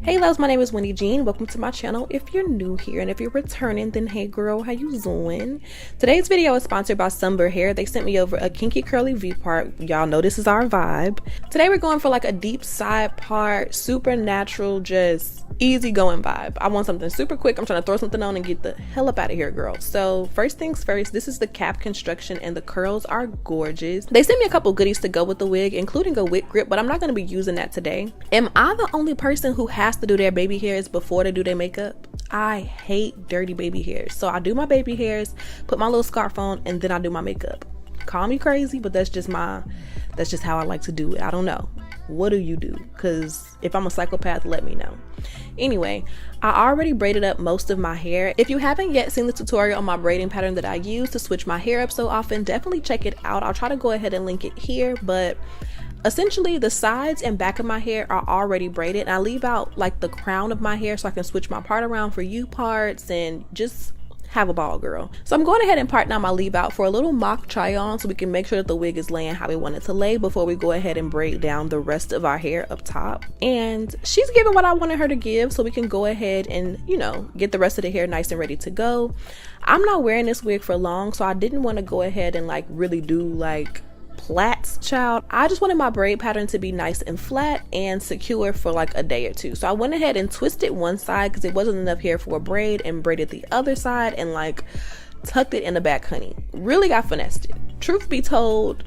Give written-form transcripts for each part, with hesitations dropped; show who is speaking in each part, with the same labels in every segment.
Speaker 1: Hey loves, my name is Wendy Jean. Welcome to my channel. If you're new here and if you're returning, then hey girl, how you doing? Today's video is sponsored by Sunber hair. They sent me over a kinky curly V part. Y'all know this is our vibe. Today we're going for like a deep side part, super natural, just easy going vibe. I want something super quick. I'm trying to throw something on and get the hell up out of here, girl. So first things first, this is the cap construction and the curls are gorgeous. They sent me a couple goodies to go with the wig, including a wig grip, but I'm not going to be using that today. Am I the only person who has to do their baby hairs before they do their makeup? I hate dirty baby hairs. So I do my baby hairs, put my little scarf on, and then I do my makeup. Call me crazy, but that's just how I like to do it. I don't know. What do you do? Because if I'm a psychopath, let me know. Anyway, I already braided up most of my hair. If you haven't yet seen the tutorial on my braiding pattern that I use to switch my hair up so often, definitely check it out. I'll try to go ahead and link it here, but essentially the sides and back of my hair are already braided, and I leave out like the crown of my hair so I can switch my part around for you parts and just have a ball, girl. So I'm going ahead and part down my leave out for a little mock try on so we can make sure that the wig is laying how we want it to lay before we go ahead and braid down the rest of our hair up top. And she's giving what I wanted her to give, so we can go ahead and, you know, get the rest of the hair nice and ready to go. I'm not wearing this wig for long, so I didn't want to go ahead and like really do like plaits, child. I just wanted my braid pattern to be nice and flat and secure for like a day or two. So I went ahead and twisted one side because it wasn't enough hair for a braid, and braided the other side and like tucked it in the back, honey. Really got finessed it. Truth be told,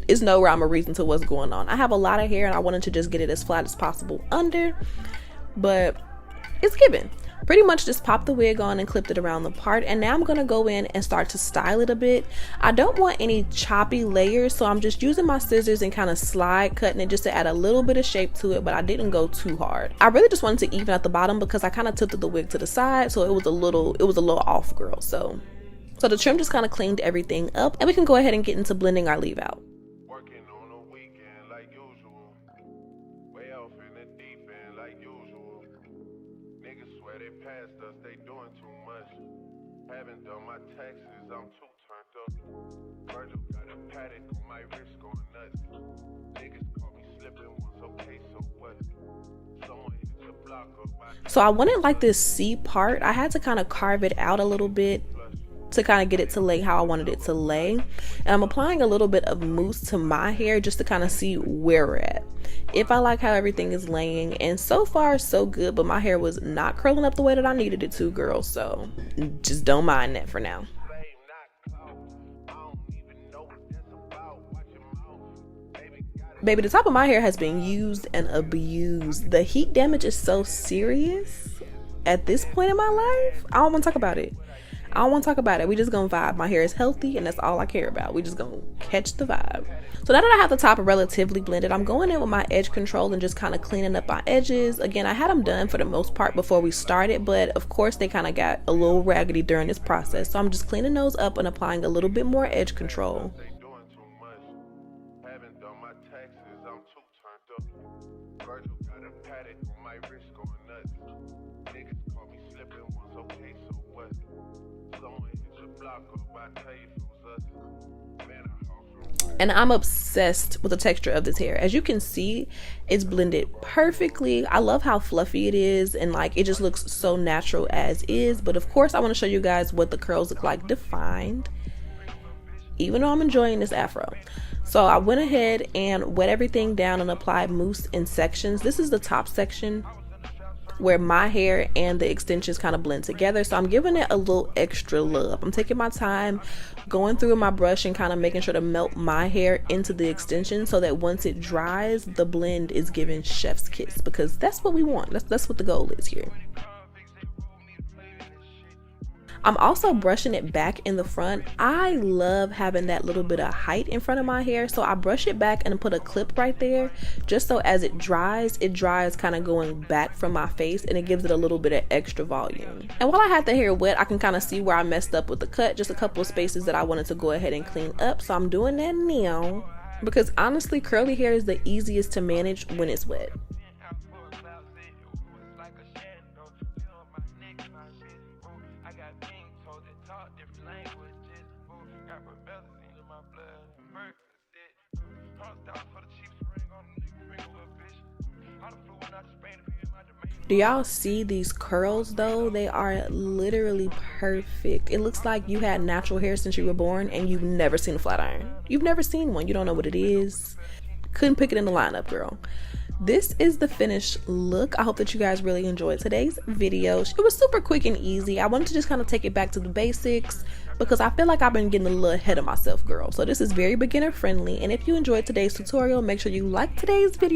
Speaker 1: is no rhyme or reason to what's going on. I have a lot of hair and I wanted to just get it as flat as possible under, but it's given. Pretty much just popped the wig on and clipped it around the part, and now I'm gonna go in and start to style it a bit. I don't want any choppy layers, so I'm just using my scissors and kind of slide cutting it just to add a little bit of shape to it, but I didn't go too hard. I really just wanted to even out the bottom because I kind of tilted the wig to the side, so it was a little off, girl. So the trim just kind of cleaned everything up, and we can go ahead and get into blending our leave out.
Speaker 2: Haven't done my taxes, I'm too turned up. Virgil got a paddock on my wrist going nuts. Niggas call me slipping once, okay, so what? Someone hit the block up.
Speaker 1: So I wanted like this C part. I had to kind of carve it out a little bit to kind of get it to lay how I wanted it to lay. And I'm applying a little bit of mousse to my hair just to kind of see where we're at. If I like how everything is laying, and so far so good, but my hair was not curling up the way that I needed it to, girl, so just don't mind that for now. Baby, the top of my hair has been used and abused. The heat damage is so serious at this point in my life. I don't want to talk about it. We just gonna vibe. My hair is healthy and that's all I care about. We just gonna catch the vibe. So now that I have the top relatively blended, I'm going in with my edge control and just kind of cleaning up my edges. Again, I had them done for the most part before we started, but of course they kind of got a little raggedy during this process. So I'm just cleaning those up and applying a little bit more edge control. And I'm obsessed with the texture of this hair. As you can see, it's blended perfectly. I love how fluffy it is, and like it just looks so natural as is. But of course I want to show you guys what the curls look like defined, even though I'm enjoying this afro. So I went ahead and wet everything down and applied mousse in sections. This is the top section where my hair and the extensions kind of blend together, so I'm giving it a little extra love. I'm taking my time going through my brush and kind of making sure to melt my hair into the extension so that once it dries, the blend is giving chef's kiss, because that's what we want. That's what the goal is here. I'm also brushing it back in the front. I love having that little bit of height in front of my hair, so I brush it back and put a clip right there just so as it dries kind of going back from my face, and it gives it a little bit of extra volume. And while I had the hair wet, I can kind of see where I messed up with the cut, just a couple of spaces that I wanted to go ahead and clean up. So I'm doing that now because honestly, curly hair is the easiest to manage when it's wet. Do y'all see these curls though? They are literally perfect. It looks like you had natural hair since you were born and you've never seen a flat iron. You've never seen one. You don't know what it is. Couldn't pick it in the lineup, girl. This is the finished look. I hope that you guys really enjoyed today's video. It was super quick and easy. I wanted to just kind of take it back to the basics because I feel like I've been getting a little ahead of myself, girl. So this is very beginner friendly. And if you enjoyed today's tutorial, make sure you like today's video.